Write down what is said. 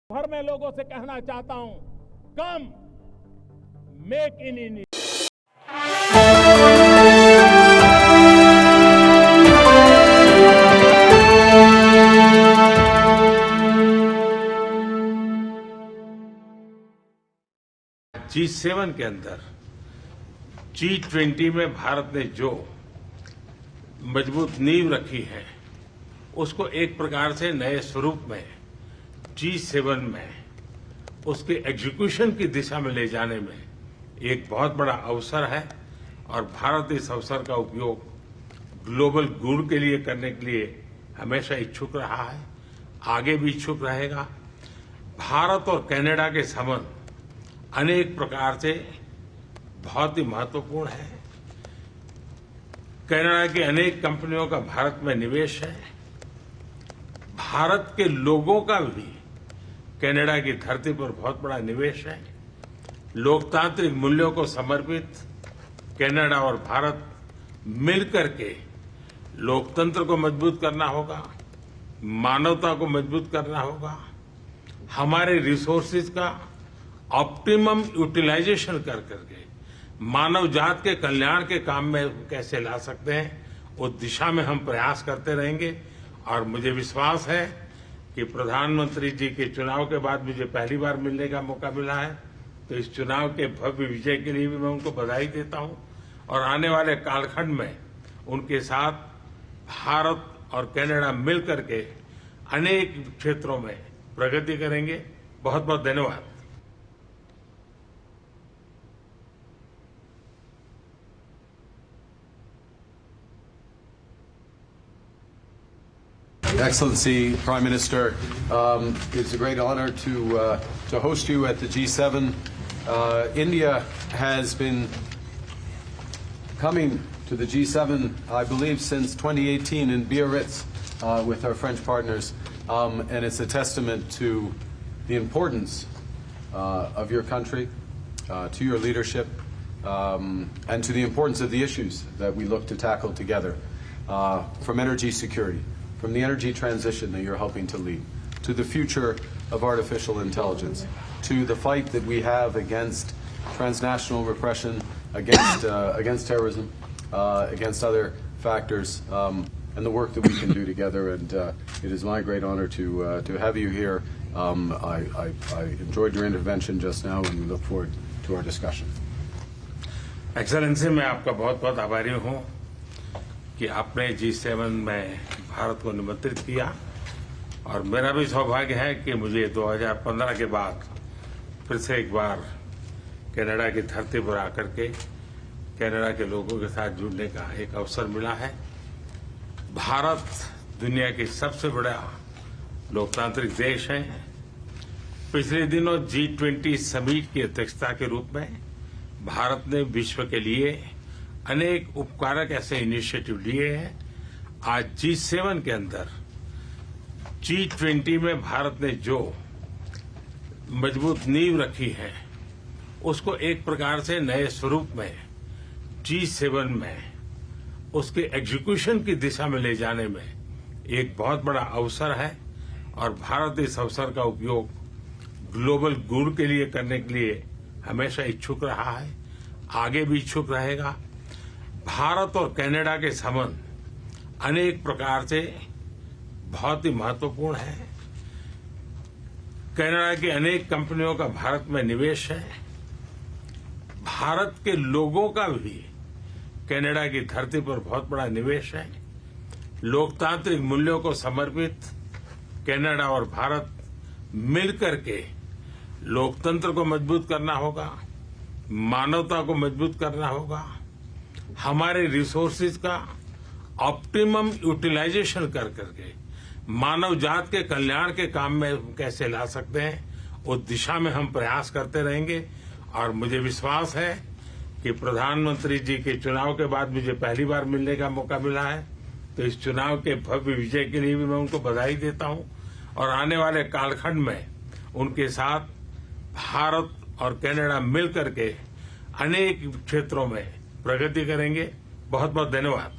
भर में लोगों से कहना चाहता हूं, कम मेक इन इंडिया। G7 के अंदर G20 में भारत ने जो मजबूत नींव रखी है उसको एक प्रकार से नए स्वरूप में G7 में उसके एग्जीक्यूशन की दिशा में ले जाने में एक बहुत बड़ा अवसर है और भारत इस अवसर का उपयोग ग्लोबल गुड के लिए करने के लिए हमेशा इच्छुक रहा है, आगे भी इच्छुक रहेगा। भारत और कनाडा के संबंध अनेक प्रकार से बहुत ही महत्वपूर्ण है। कनाडा की अनेक कंपनियों का भारत में निवेश है। भारत के लोगों का भी कनाडा की धरती पर बहुत बड़ा निवेश है। लोकतांत्रिक मूल्यों को समर्पित कनाडा और भारत मिलकर के लोकतंत्र को मजबूत करना होगा, मानवता को मजबूत करना होगा, हमारे रिसोर्सेज का ऑप्टिमम यूटिलाइजेशन कर करके मानव जात के कल्याण के काम में कैसे ला सकते हैं उस दिशा में हम प्रयास करते रहेंगे। और मुझे विश्वास है कि प्रधानमंत्री जी के चुनाव के बाद मुझे पहली बार मिलने का मौका मिला है, तो इस चुनाव के भव्य विजय के लिए भी मैं उनको बधाई देता हूं और आने वाले कालखंड में उनके साथ भारत और कनाडा मिलकर के अनेक क्षेत्रों में प्रगति करेंगे। बहुत बहुत धन्यवाद। Excellency, Prime Minister, it's a great honor to host you at the G7. India has been coming to the G7, I believe, since 2018 in Biarritz with our French partners, and it's a testament to the importance of your country, to your leadership, and to the importance of the issues that we look to tackle together, from energy security, from the energy transition that you're helping to lead, to the future of artificial intelligence, to the fight that we have against transnational repression, against terrorism, against other factors, and the work that we can do together. And it is my great honor to have you here. I enjoyed your intervention just now, and we look forward to our discussion. Excellency, मैं आपका बहुत बहुत आभारी हूं कि आपने G7 में भारत को निमंत्रित किया और मेरा भी सौभाग्य है कि मुझे 2015 के बाद फिर से एक बार कनाडा की धरती पर आकर के कनाडा के लोगों के साथ जुड़ने का एक अवसर मिला है। भारत दुनिया की सबसे बड़ा लोकतांत्रिक देश है। पिछले दिनों G20 समिट की अध्यक्षता के रूप में भारत ने विश्व के लिए अनेक उपकारक ऐसे इनिशिएटिव लिए हैं। आज G7 के अंदर G20 में भारत ने जो मजबूत नींव रखी है उसको एक प्रकार से नए स्वरूप में G7 में उसके एग्जीक्यूशन की दिशा में ले जाने में एक बहुत बड़ा अवसर है और भारत इस अवसर का उपयोग ग्लोबल गुड के लिए करने के लिए हमेशा इच्छुक रहा है, आगे भी इच्छुक रहेगा। भारत और कनाडा के संबंध अनेक प्रकार से बहुत ही महत्वपूर्ण है। कनाडा की अनेक कंपनियों का भारत में निवेश है। भारत के लोगों का भी कनाडा की धरती पर बहुत बड़ा निवेश है। लोकतांत्रिक मूल्यों को समर्पित कनाडा और भारत मिलकर के लोकतंत्र को मजबूत करना होगा, मानवता को मजबूत करना होगा, हमारे रिसोर्सेज का ऑप्टिमम यूटिलाइजेशन कर करके मानव जात के कल्याण के काम में कैसे ला सकते हैं उस दिशा में हम प्रयास करते रहेंगे। और मुझे विश्वास है कि प्रधानमंत्री जी के चुनाव के बाद मुझे पहली बार मिलने का मौका मिला है, तो इस चुनाव के भव्य विजय के लिए भी मैं उनको बधाई देता हूं और आने वाले कालखंड में उनके साथ भारत और कनाडा मिलकर के अनेक क्षेत्रों में प्रगति करेंगे। बहुत बहुत धन्यवाद।